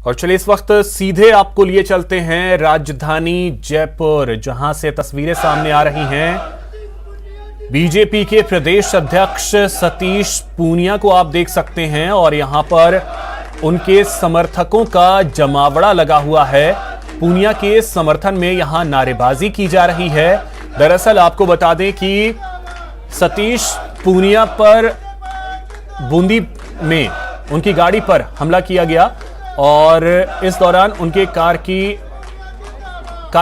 और चलिए इस वक्त सीधे आपको लिए चलते हैं राजधानी जयपुर, जहां से तस्वीरें सामने आ रही हैं। बीजेपी के प्रदेश अध्यक्ष सतीश पूनिया को आप देख सकते हैं और यहां पर उनके समर्थकों का जमावड़ा लगा हुआ है। पूनिया के समर्थन में यहां नारेबाजी की जा रही है। दरअसल आपको बता दें कि सतीश पूनिया पर बूंदी में उनकी गाड़ी पर हमला किया गया और इस दौरान उनके कार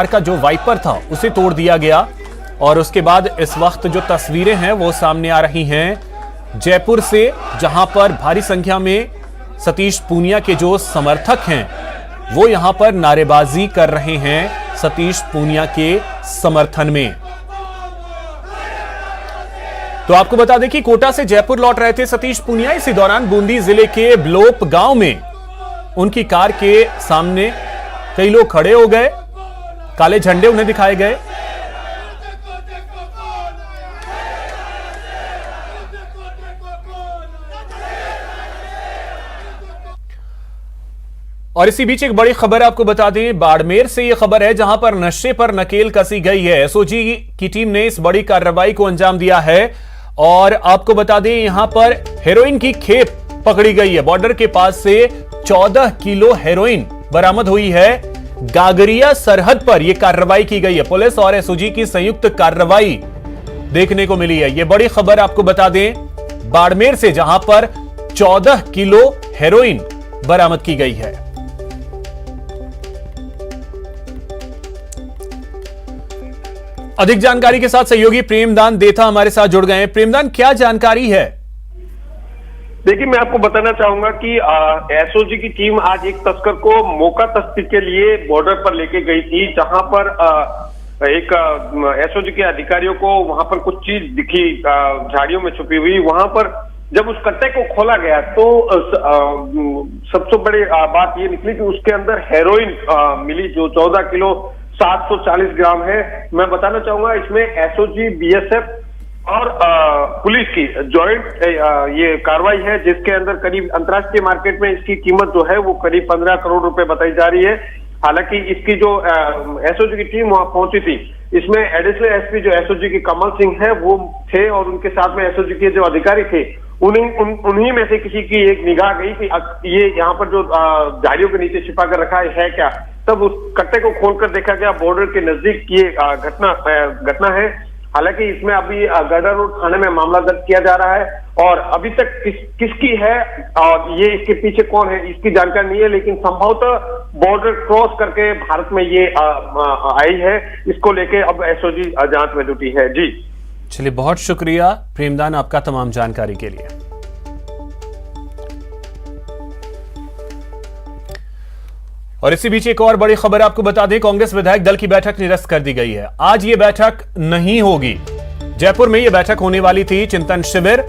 का जो वाइपर था उसे तोड़ दिया गया। और उसके बाद इस वक्त जो तस्वीरें हैं वो सामने आ रही हैं जयपुर से, जहां पर भारी संख्या में सतीश पूनिया के जो समर्थक हैं वो यहां पर नारेबाजी कर रहे हैं सतीश पूनिया के समर्थन में। तो आपको बता दें कि कोटा से जयपुर लौट रहे थे सतीश पूनिया। इसी दौरान बूंदी जिले के ब्लोप गांव में उनकी कार के सामने कई लोग खड़े हो गए, काले झंडे उन्हें दिखाए गए। और इसी बीच एक बड़ी खबर आपको बता दें, बाड़मेर से यह खबर है जहां पर नशे पर नकेल कसी गई है। एसओजी की टीम ने इस बड़ी कार्रवाई को अंजाम दिया है और आपको बता दें यहां पर हेरोइन की खेप पकड़ी गई है। बॉर्डर के पास से 14 किलो हेरोइन बरामद हुई है। गागरिया सरहद पर यह कार्रवाई की गई है। पुलिस और एसओजी की संयुक्त कार्रवाई देखने को मिली है। यह बड़ी खबर आपको बता दें बाड़मेर से, जहां पर 14 किलो हेरोइन बरामद की गई है। अधिक जानकारी के साथ सहयोगी प्रेमदान देथा हमारे साथ जुड़ गए हैं। प्रेमदान, क्या जानकारी है? देखिए, मैं आपको बताना चाहूंगा कि एसओजी की टीम आज एक तस्कर को मौका तस्ती के लिए बॉर्डर पर लेके गई थी, जहां पर एक एसओजी के अधिकारियों को वहां पर कुछ चीज दिखी झाड़ियों में छुपी हुई। वहां पर जब उस कट्टे को खोला गया तो सबसे बड़ी बात ये निकली कि उसके अंदर हेरोइन मिली, जो 14 किलो 740 ग्राम है। मैं बताना चाहूंगा इसमें एसओजी, बीएसएफ और पुलिस की जॉइंट ये कार्रवाई है, जिसके अंदर करीब अंतर्राष्ट्रीय मार्केट में इसकी कीमत जो है वो करीब 15 करोड़ रुपए बताई जा रही है। हालांकि इसकी जो एसओजी की टीम वहां पहुंची थी, इसमें एडिशनल एसपी जो एसओजी की कमल सिंह है वो थे और उनके साथ में एसओजी के जो अधिकारी थे उन्हीं में से किसी की एक निगाह गई कि ये यहाँ पर जो झाड़ियों के नीचे छिपा कर रखा है क्या। तब उस कट्टे को खोलकर देखा गया, बॉर्डर के नजदीक ये घटना है। हालांकि इसमें अभी गडर रोड थाने में मामला दर्ज किया जा रहा है और अभी तक किसकी है और ये इसके पीछे कौन है इसकी जानकारी नहीं है, लेकिन संभवतः बॉर्डर क्रॉस करके भारत में ये आई है। इसको लेके अब एसओजी जांच में जुटी है। जी चलिए, बहुत शुक्रिया प्रेमदान आपका तमाम जानकारी के लिए। और इसी बीच एक और बड़ी खबर आपको बता दें, कांग्रेस विधायक दल की बैठक निरस्त कर दी गई है। आज ये बैठक नहीं होगी। जयपुर में ये बैठक होने वाली थी, चिंतन शिविर।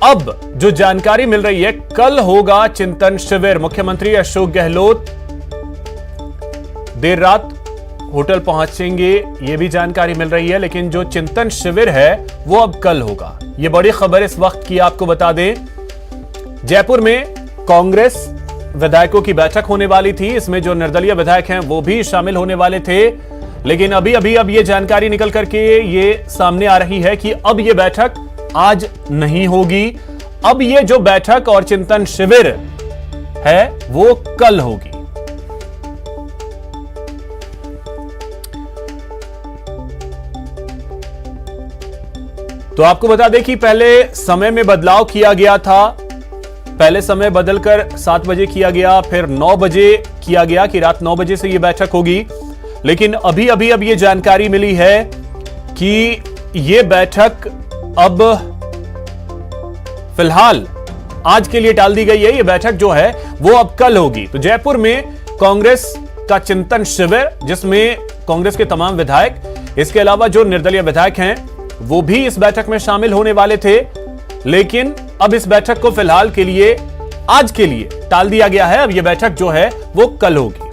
अब जो जानकारी मिल रही है, कल होगा चिंतन शिविर। मुख्यमंत्री अशोक गहलोत देर रात होटल पहुंचेंगे, ये भी जानकारी मिल रही है, लेकिन जो चिंतन शिविर है वो अब कल होगा। ये बड़ी खबर इस वक्त की आपको बता दें, जयपुर में कांग्रेस विधायकों की बैठक होने वाली थी। इसमें जो निर्दलीय विधायक हैं वो भी शामिल होने वाले थे, लेकिन अभी अब ये जानकारी निकल करके ये सामने आ रही है कि अब ये बैठक आज नहीं होगी। अब ये जो बैठक और चिंतन शिविर है वो कल होगी। तो आपको बता दें कि पहले समय में बदलाव किया गया था। पहले समय बदलकर 7 बजे किया गया, फिर 9 बजे किया गया कि रात 9 बजे से यह बैठक होगी। लेकिन अभी अब ये जानकारी मिली है कि यह बैठक अब फिलहाल आज के लिए टाल दी गई है। यह बैठक जो है वो अब कल होगी। तो जयपुर में कांग्रेस का चिंतन शिविर, जिसमें कांग्रेस के तमाम विधायक, इसके अलावा जो निर्दलीय विधायक हैं वो भी इस बैठक में शामिल होने वाले थे, लेकिन अब इस बैठक को फिलहाल के लिए, आज के लिए टाल दिया गया है। अब यह बैठक जो है वो कल होगी।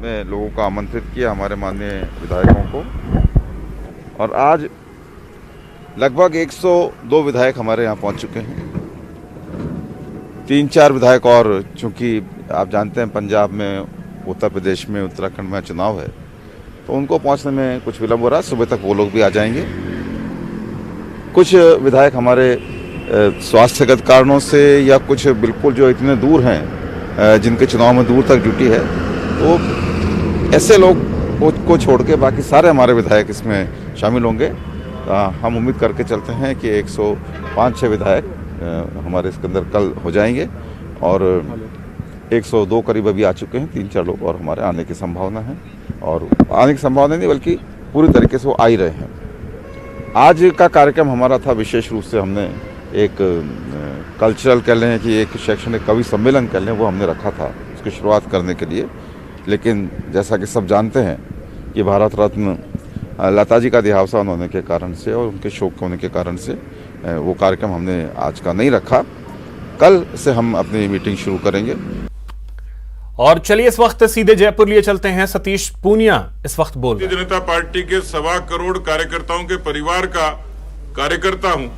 में लोगों को आमंत्रित किया, हमारे माननीय विधायकों को, और आज लगभग 102 विधायक हमारे यहाँ पहुँच चुके हैं। 3-4 विधायक और, चूँकि आप जानते हैं पंजाब में, उत्तर प्रदेश में, उत्तराखंड में चुनाव है, तो उनको पहुँचने में कुछ विलम्ब हो रहा है। सुबह तक वो लोग भी आ जाएंगे। कुछ विधायक हमारे स्वास्थ्यगत कारणों से या कुछ बिल्कुल जो इतने दूर हैं, जिनके चुनाव में दूर तक ड्यूटी है, तो ऐसे लोग को छोड़ के बाकी सारे हमारे विधायक इसमें शामिल होंगे। हम उम्मीद करके चलते हैं कि 105-6 विधायक हमारे इसके अंदर कल हो जाएंगे और 102 करीब अभी आ चुके हैं। 3-4 लोग और हमारे आने की संभावना है, और आने की संभावना नहीं बल्कि पूरी तरीके से वो आ ही रहे हैं। आज का कार्यक्रम हमारा था, विशेष रूप से हमने एक कल्चरल कह लें कि एक शैक्षणिक कवि सम्मेलन कह लें, वो हमने रखा था उसकी शुरुआत करने के लिए। लेकिन जैसा कि सब जानते हैं कि भारत रत्न लता जी का देहावसान होने के कारण से और उनके शोक होने के कारण से वो कार्यक्रम हमने आज का नहीं रखा। कल से हम अपनी मीटिंग शुरू करेंगे। और चलिए इस वक्त सीधे जयपुर लिए चलते हैं। सतीश पूनिया इस वक्त बोल रहे हैं। जनता पार्टी के 1.25 करोड़ कार्यकर्ताओं के परिवार का कार्यकर्ता हूं।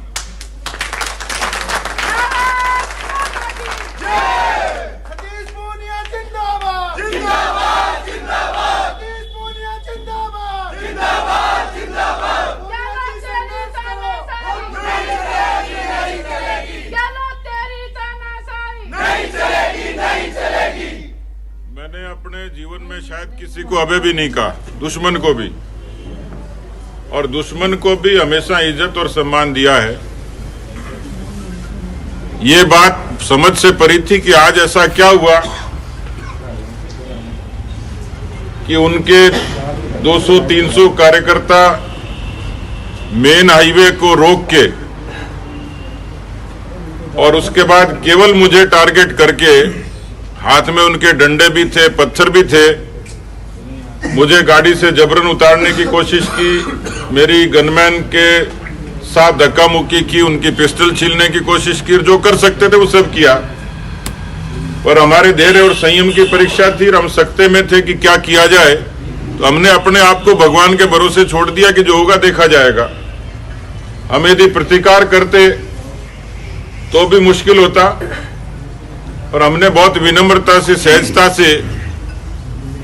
मैंने अपने जीवन में शायद किसी को अबे भी नहीं कहा, दुश्मन को भी, और दुश्मन को भी हमेशा इज्जत और सम्मान दिया है। ये बात समझ से परी थी कि आज ऐसा क्या हुआ कि उनके 200-300 कार्यकर्ता मेन हाईवे को रोक के और उसके बाद केवल मुझे टारगेट करके, हाथ में उनके डंडे भी थे, पत्थर भी थे, मुझे गाड़ी से जबरन उतारने की कोशिश की, मेरी गनमैन के साथ धक्का मुक्की की, उनकी पिस्टल छीलने की कोशिश की, जो कर सकते थे वो सब किया। पर हमारे धैर्य और संयम की परीक्षा थी और हम सकते में थे कि क्या किया जाए। तो हमने अपने आप को भगवान के भरोसे छोड़ दिया कि जो होगा देखा जाएगा। हम यदि प्रतिकार करते तो भी मुश्किल होता, और हमने बहुत विनम्रता से, सहजता से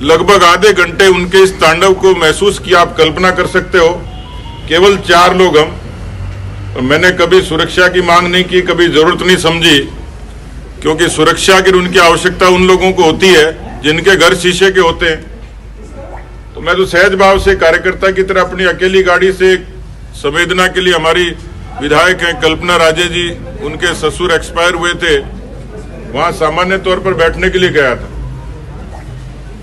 लगभग आधे घंटे उनके इस तांडव को महसूस किया। आप कल्पना कर सकते हो, केवल 4 लोग हम, और मैंने कभी सुरक्षा की मांग नहीं की, कभी जरूरत नहीं समझी, क्योंकि सुरक्षा की उनकी आवश्यकता उन लोगों को होती है जिनके घर शीशे के होते हैं। तो मैं तो सहज भाव से कार्यकर्ता की तरह अपनी अकेली गाड़ी से संवेदना के लिए, हमारी विधायक हैं कल्पना राजे जी, उनके ससुर एक्सपायर हुए थे, वहां सामान्य तौर पर बैठने के लिए गया था।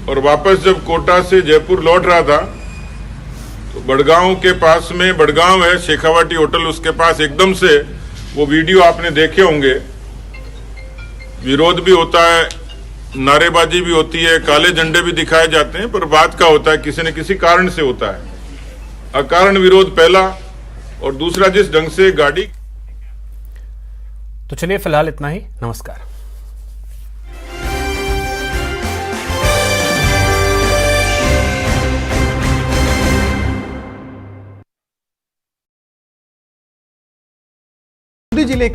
और वापस जब कोटा से जयपुर लौट रहा था तो बड़गांव के पास में, बड़गांव है शेखावाटी होटल, उसके पास एकदम से वो वीडियो आपने देखे होंगे, विरोध भी होता है, नारेबाजी भी होती है, काले झंडे भी दिखाए जाते हैं, पर बात का होता है किसी न किसी कारण से होता है। अकारण विरोध पहला, और दूसरा जिस ढंग से गाड़ी। तो चलिए फिलहाल इतना ही। नमस्कार। जिले के